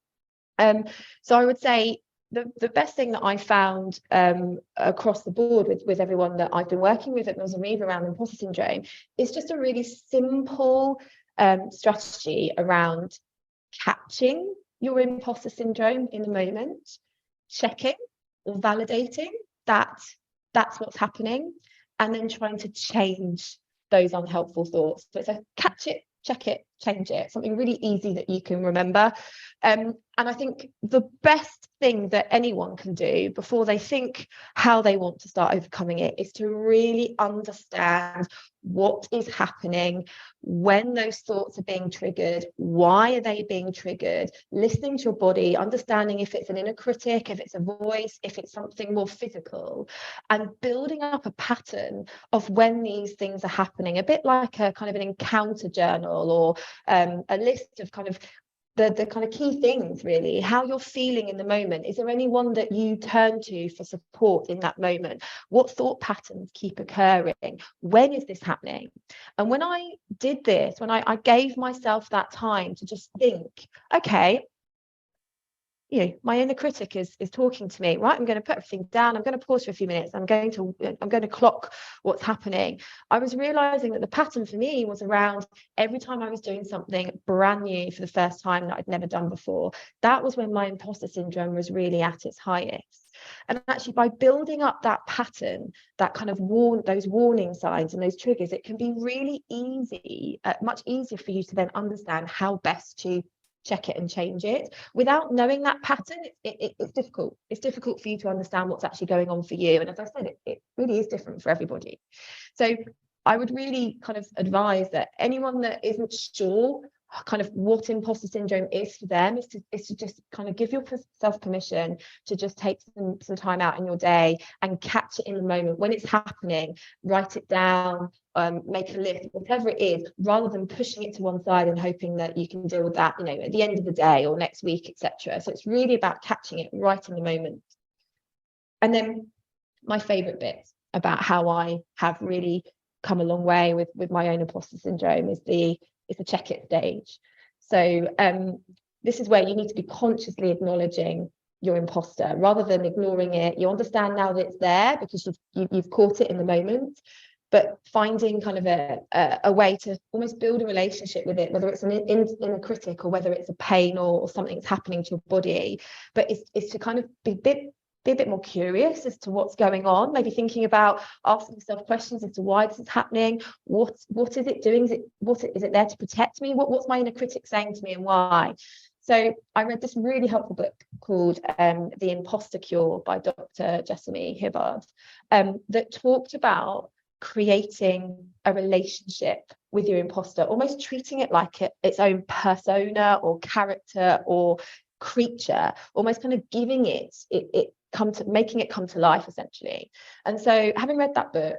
So I would say the best thing that I found across the board with everyone that I've been working with at Mills and Reeve around imposter syndrome is just a really simple strategy around catching your imposter syndrome in the moment, checking or validating that that's what's happening, and then trying to change those unhelpful thoughts. So it's a catch it, check it, change it, something really easy that you can remember. And I think the best thing that anyone can do before they think how they want to start overcoming it is to really understand what is happening, when those thoughts are being triggered, why are they being triggered, listening to your body, understanding if it's an inner critic, if it's a voice, if it's something more physical, and building up a pattern of when these things are happening, a bit like a kind of an encounter journal, or a list of kind of the kind of key things, really, how you're feeling in the moment. Is there anyone that you turn to for support in that moment? What thought patterns keep occurring? When is this happening? And when I did this, when I gave myself that time to just think, okay, my inner critic is talking to me, right? I'm going to put everything down. I'm going to pause for a few minutes. I'm going to clock what's happening. I was realizing that the pattern for me was around every time I was doing something brand new for the first time that I'd never done before. That was when my imposter syndrome was really at its highest. And actually, by building up that pattern, that kind of those warning signs and those triggers, it can be really easy, much easier for you to then understand how best to check it and change it. Without knowing that pattern, it's difficult. It's difficult for you to understand what's actually going on for you. And as I said, it really is different for everybody. So I would really kind of advise that anyone that isn't sure kind of what imposter syndrome is for them is to just kind of give yourself permission to just take some time out in your day and catch it in the moment when it's happening. Write it down, make a list, whatever it is, rather than pushing it to one side and hoping that you can deal with that, at the end of the day or next week, etc. So it's really about catching it right in the moment. And then my favorite bit about how I have really come a long way with my own imposter syndrome is the check it stage. So this is where you need to be consciously acknowledging your imposter rather than ignoring it. You understand now that it's there because you've caught it in the moment, but finding kind of a way to almost build a relationship with it, whether it's an inner critic or whether it's a pain or something that's happening to your body. But it's to kind of be a bit more curious as to what's going on, maybe thinking about asking yourself questions as to why this is happening. What is it doing? Is it there to protect me? What's my inner critic saying to me and why? So I read this really helpful book called The Imposter Cure by Dr. Jessamy Hibbard that talked about creating a relationship with your imposter, almost treating it like its own persona or character or creature, almost kind of giving making it come to life essentially. And so having read that book,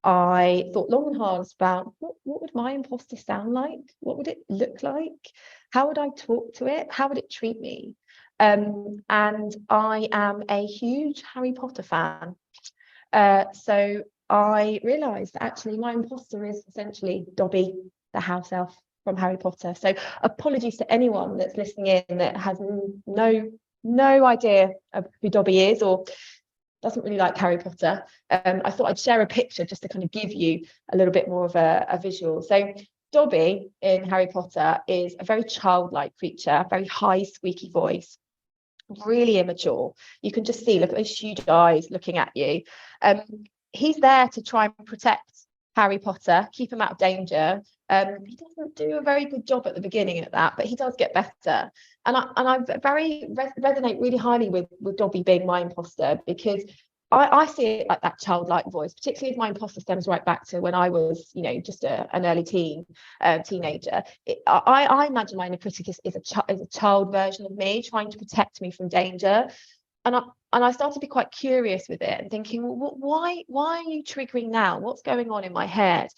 I thought long and hard about what would my imposter sound like? What would it look like? How would I talk to it? How would it treat me? And I am a huge Harry Potter fan. So I realised that actually my imposter is essentially Dobby, the house elf from Harry Potter. So apologies to anyone that's listening in that has no idea of who Dobby is or doesn't really like Harry Potter. I thought I'd share a picture just to kind of give you a little bit more of a visual. So Dobby in Harry Potter is a very childlike creature, very high squeaky voice, really immature. You can just see, look at those huge eyes looking at you. He's there to try and protect Harry Potter, keep him out of danger. He doesn't do a very good job at the beginning at that, but he does get better. And I resonate really highly with Dobby being my imposter, because I see it like that childlike voice, particularly if my imposter stems right back to when I was, just an early teenager. I imagine my inner critic is a child version of me trying to protect me from danger. And I started to be quite curious with it and thinking, well, why are you triggering now? What's going on in my head?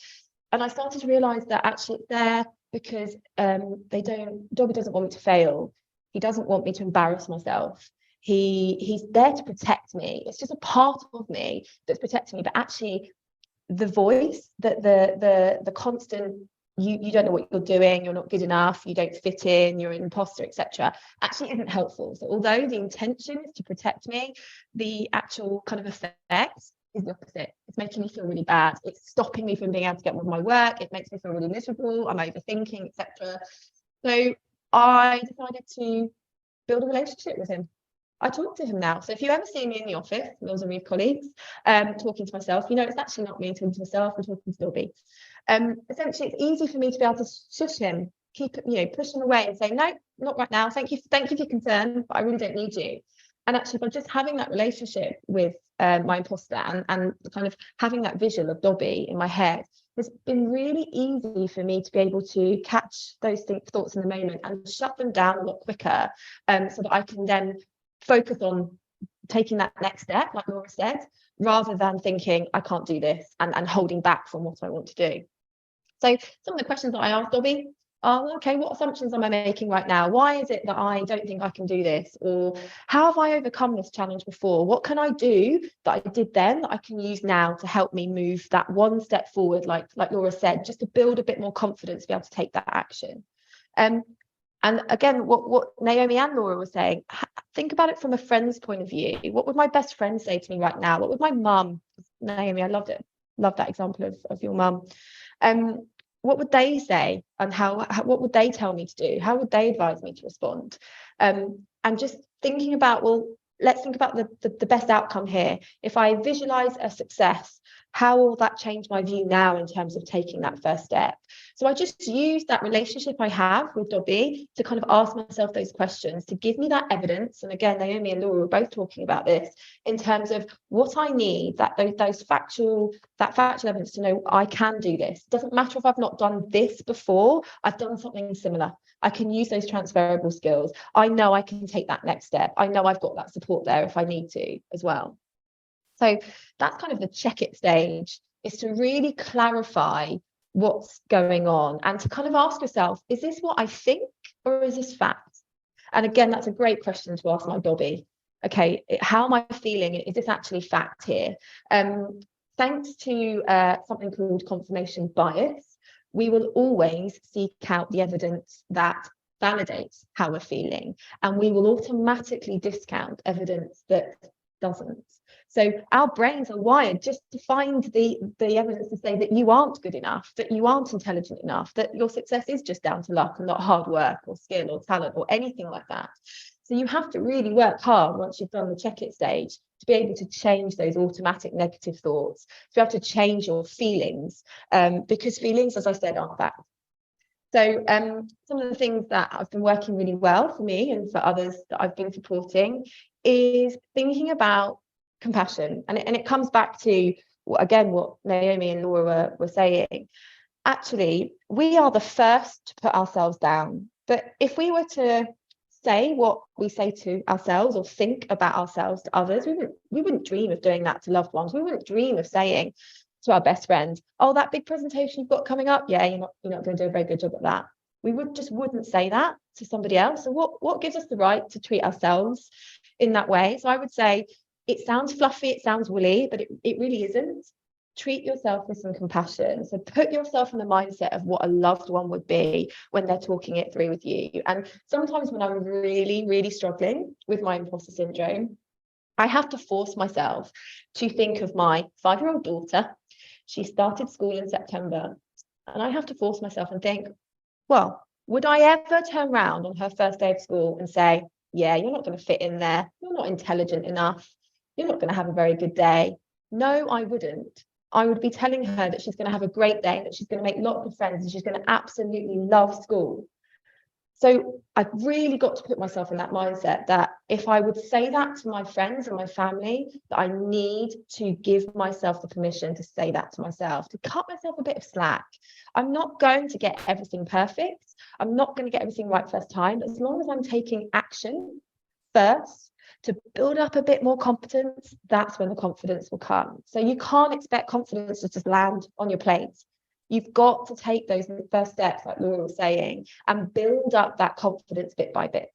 And I started to realise that actually it's there because Dobby doesn't want me to fail. He doesn't want me to embarrass myself. He's there to protect me. It's just a part of me that's protecting me. But actually, the voice, the constant, you don't know what you're doing, you're not good enough, you don't fit in, you're an imposter, etc., actually isn't helpful. So although the intention is to protect me, the actual kind of effect is the opposite. It's making me feel really bad. It's stopping me from being able to get on with my work. It makes me feel really miserable. I'm overthinking, etc. So I decided to build a relationship with him. I talk to him now. So if you ever see me in the office, those are Reeve colleagues, talking to myself, it's actually not me talking to myself, I'm talking to Dobby. Essentially, it's easy for me to be able to shush him, push him away and say, no, not right now. Thank you for your concern, but I really don't need you. And actually, by just having that relationship with my imposter and kind of having that vision of Dobby in my head has been really easy for me to be able to catch those thoughts in the moment and shut them down a lot quicker, so that I can then focus on taking that next step, like Laura said, rather than thinking I can't do this and holding back from what I want to do. So some of the questions that I asked Dobby are, okay, what assumptions am I making right now? Why is it that I don't think I can do this? Or how have I overcome this challenge before? What can I do that I did then that I can use now to help me move that one step forward, like Laura said, just to build a bit more confidence to be able to take that action. And again, what Naomi and Laura were saying, think about it from a friend's point of view. What would my best friend say to me right now? What would my mum, Naomi, I loved it, love that example of your mum. What would they say, and what would they tell me to do? How would they advise me to respond? And just thinking about, well, let's think about the best outcome here. If I visualize a success, how will that change my view now in terms of taking that first step? So I just use that relationship I have with Dobby to kind of ask myself those questions, to give me that evidence. And again, Naomi and Laura were both talking about this in terms of what I need, that factual evidence to know I can do this. It doesn't matter if I've not done this before, I've done something similar. I can use those transferable skills. I know I can take that next step. I know I've got that support there if I need to as well. So that's kind of the check it stage, is to really clarify what's going on and to kind of ask yourself, is this what I think or is this fact? And again, that's a great question to ask my Dobby. Okay, how am I feeling? Is this actually fact here? Thanks to something called confirmation bias, we will always seek out the evidence that validates how we're feeling, and we will automatically discount evidence that doesn't. So our brains are wired just to find the evidence to say that you aren't good enough, that you aren't intelligent enough, that your success is just down to luck and not hard work or skill or talent or anything like that. So you have to really work hard once you've done the check it stage to be able to change those automatic negative thoughts, to be able to change your feelings, because feelings, as I said, aren't fact. So some of the things that have been working really well for me and for others that I've been supporting is thinking about compassion. And it comes back to, again, what Naomi and Laura were saying. Actually, we are the first to put ourselves down. But if we were to say what we say to ourselves or think about ourselves to others, we wouldn't dream of doing that to loved ones. We wouldn't dream of saying to our best friend, oh, that big presentation you've got coming up, yeah, you're not going to do a very good job at that. We wouldn't say that to somebody else. So what gives us the right to treat ourselves in that way? So I would say, it sounds fluffy, it sounds woolly, but it really isn't. Treat yourself with some compassion. So put yourself in the mindset of what a loved one would be when they're talking it through with you. And sometimes when I'm really, really struggling with my imposter syndrome, I have to force myself to think of my 5-year-old daughter. She started school in September, and I have to force myself and think, well, would I ever turn around on her first day of school and say, yeah, you're not going to fit in there, you're not intelligent enough, you're not going to have a very good day? No, I wouldn't. I would be telling her that she's going to have a great day, that she's going to make lots of friends, and she's going to absolutely love school. So I've really got to put myself in that mindset that if I would say that to my friends and my family, that I need to give myself the permission to say that to myself, to cut myself a bit of slack. I'm not going to get everything perfect. I'm not going to get everything right first time. As long as I'm taking action first to build up a bit more confidence, that's when the confidence will come. So you can't expect confidence to just land on your plate. You've got to take those first steps, like Laura was saying, and build up that confidence bit by bit.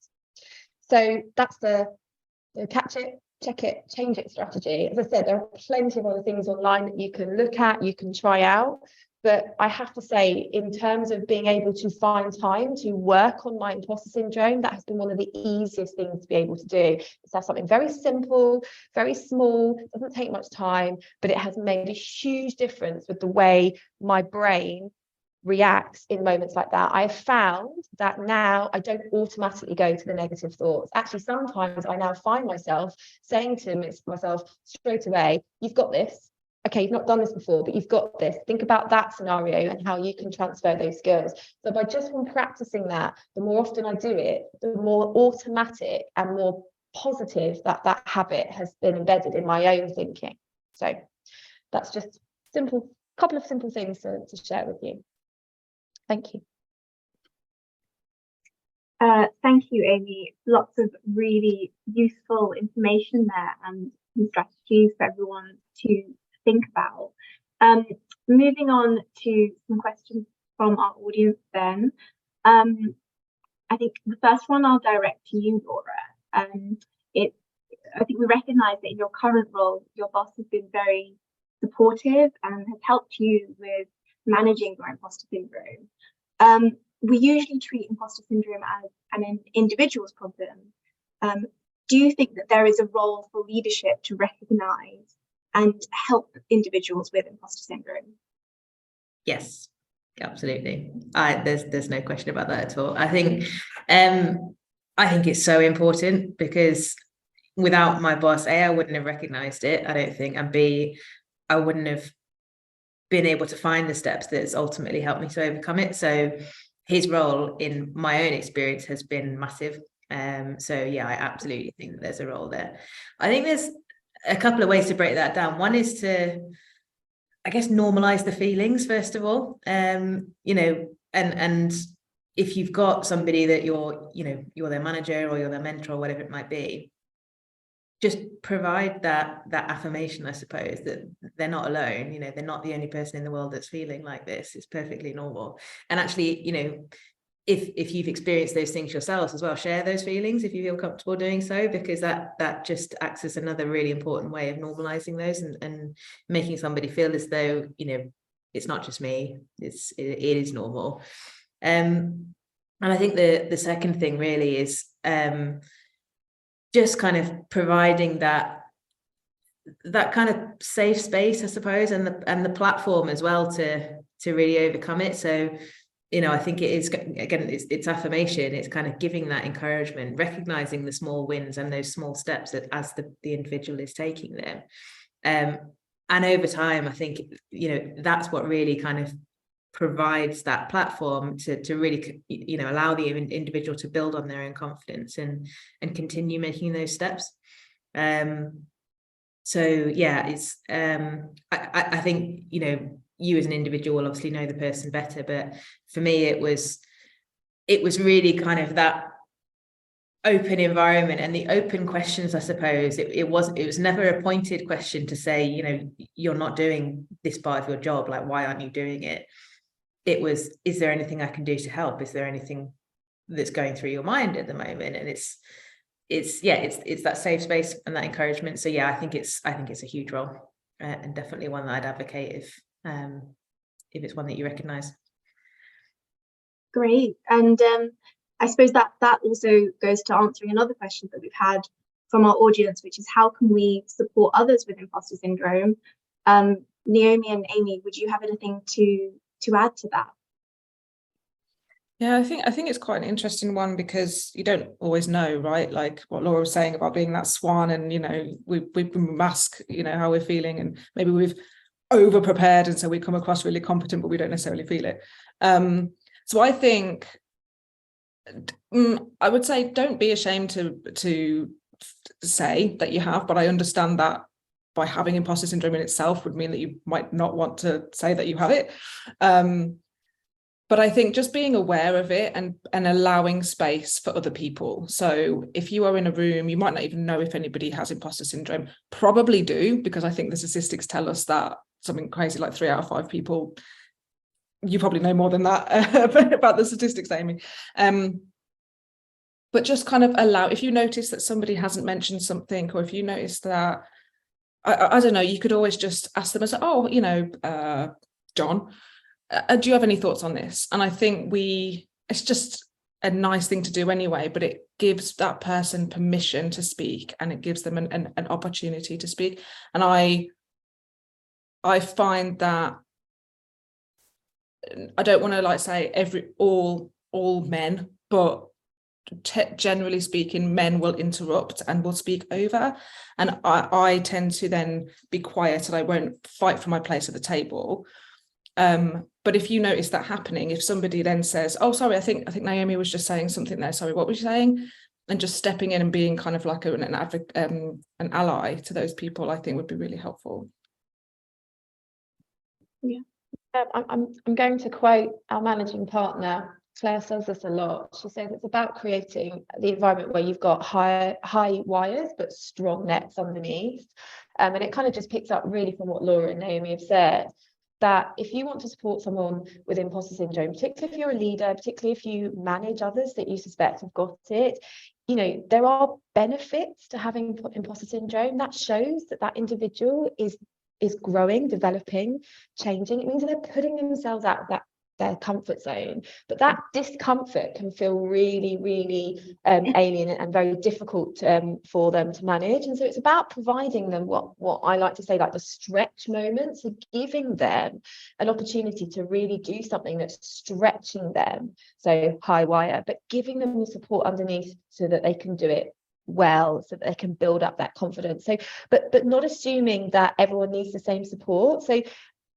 So that's the catch it, check it, change it strategy. As I said, there are plenty of other things online that you can look at, you can try out. But I have to say, in terms of being able to find time to work on my imposter syndrome, that has been one of the easiest things to be able to do. It's have something very simple, very small, doesn't take much time, but it has made a huge difference with the way my brain reacts in moments like that. I've found that now I don't automatically go to the negative thoughts. Actually, sometimes I now find myself saying to myself straight away, you've got this. Okay, you've not done this before, but you've got this. Think about that scenario and how you can transfer those skills. So by just from practicing that, the more often I do it, the more automatic and more positive that habit has been embedded in my own thinking. So that's just couple of simple things to share with you. Thank you. Thank you, Amy. Lots of really useful information there and some strategies for everyone to think about. Moving on to some questions from our audience then. I think the first one I'll direct to you, Laura. I think we recognise that in your current role, your boss has been very supportive and has helped you with managing your imposter syndrome. We usually treat imposter syndrome as an individual's problem, do you think that there is a role for leadership to recognise and help individuals with imposter syndrome? Yes, absolutely. There's no question about that at all. I think it's so important, because without my boss, A, I wouldn't have recognized it, I don't think, and B, I wouldn't have been able to find the steps that's ultimately helped me to overcome it. So his role in my own experience has been massive. So yeah, I absolutely think that there's a role there. I think there's a couple of ways to break that down. One is to, I guess, normalize the feelings, first of all. You know, and if you've got somebody that you're their manager or you're their mentor or whatever it might be, just provide that affirmation, I suppose, that they're not alone. You know, they're not the only person in the world that's feeling like this. It's perfectly normal. And actually, you know, if you've experienced those things yourselves as well, share those feelings if you feel comfortable doing so, because that just acts as another really important way of normalizing those and making somebody feel as though, you know, it's not just me, it is normal. And I think the second thing really is just kind of providing that kind of safe space, I suppose, and the platform as well to really overcome it. So, you know, I think it is, again, it's affirmation. It's kind of giving that encouragement, recognizing the small wins and those small steps that as the individual is taking them. And over time, I think, you know, that's what really kind of provides that platform to really, you know, allow the individual to build on their own confidence and continue making those steps. So yeah, it's I think, you know, you as an individual will obviously know the person better, but for me it was really kind of that open environment and the open questions, I suppose. It was never a pointed question to say, you know, you're not doing this part of your job, like, why aren't you doing it? It was, is there anything I can do to help? Is there anything that's going through your mind at the moment? And it's that safe space and that encouragement. So yeah, I think it's a huge role, and definitely one that I'd advocate if it's one that you recognize. Great. And I suppose that also goes to answering another question that we've had from our audience, which is, how can we support others with imposter syndrome? Naomi and Amy, would you have anything to add to that? Yeah, I think it's quite an interesting one, because you don't always know, right? Like what Laura was saying about being that swan, and, you know, we mask, you know, how we're feeling, and maybe we've over prepared, and so we come across really competent, but we don't necessarily feel it. So I think I would say, don't be ashamed to say that you have, but I understand that by having imposter syndrome in itself would mean that you might not want to say that you have it. But I think just being aware of it and allowing space for other people. So if you are in a room, you might not even know if anybody has imposter syndrome. Probably do, because I think the statistics tell us that something crazy like 3 out of 5 people, you probably know more than that about the statistics, Amy. But just kind of allow, if you notice that somebody hasn't mentioned something, or if you notice that, I don't know, you could always just ask them, as, oh, you know, John, do you have any thoughts on this? And I think it's just a nice thing to do anyway, but it gives that person permission to speak, and it gives them an opportunity to speak. And I find that, I don't want to like say all men, but generally speaking, men will interrupt and will speak over, and I tend to then be quiet, and I won't fight for my place at the table. But if you notice that happening, if somebody then says, oh, sorry, I think Naomi was just saying something there, sorry, what was you saying? And just stepping in and being kind of like an ally to those people, I think would be really helpful. Yeah. I'm going to quote our managing partner. Claire says this a lot. She says it's about creating the environment where you've got high wires but strong nets underneath. And it kind of just picks up really from what Laura and Naomi have said, that if you want to support someone with imposter syndrome, particularly if you're a leader, particularly if you manage others that you suspect have got it, you know, there are benefits to having imposter syndrome. That shows that individual is growing, developing, changing. It means that they're putting themselves out of that their comfort zone, but that discomfort can feel really, really alien and very difficult for them to manage. And so it's about providing them what I like to say, like the stretch moments, and giving them an opportunity to really do something that's stretching them, so high wire, but giving them the support underneath so that they can do it well, so that they can build up that confidence. So but not assuming that everyone needs the same support. So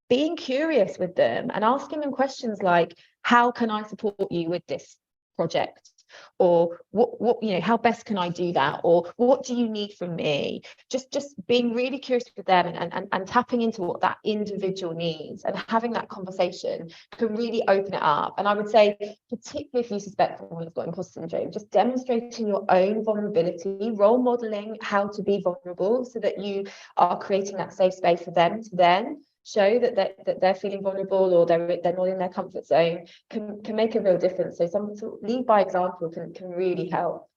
being curious with them and asking them questions like, how can I support you with this project? Or what you know, how best can I do that? Or what do you need from me? Just being really curious with them and tapping into what that individual needs, and having that conversation can really open it up. And I would say, particularly if you suspect someone has got imposter syndrome, just demonstrating your own vulnerability, role modeling how to be vulnerable, so that you are creating that safe space for them to then show that they're feeling vulnerable, or they're not in their comfort zone, can make a real difference. So some sort of lead by example can really help.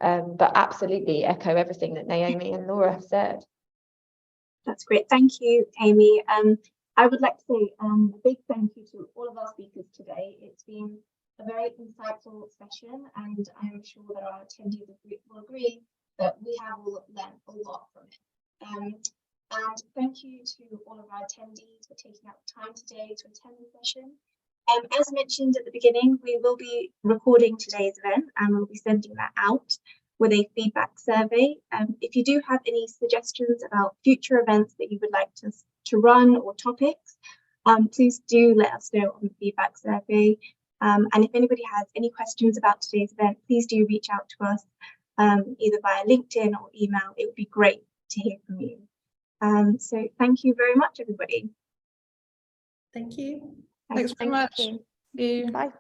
But absolutely echo everything that Naomi and Laura have said. That's great. Thank you, Amy. I would like to say a big thank you to all of our speakers today. It's been a very insightful session, and I'm sure that our attendees will agree that we have all learned a lot from it. And thank you to all of our attendees for taking out the time today to attend the session. As mentioned at the beginning, we will be recording today's event and we'll be sending that out with a feedback survey. If you do have any suggestions about future events that you would like to run or topics, please do let us know on the feedback survey. And if anybody has any questions about today's event, please do reach out to us either via LinkedIn or email. It would be great to hear from you. So thank you very much, everybody. Thank you. Thanks very much. Thank you. Bye.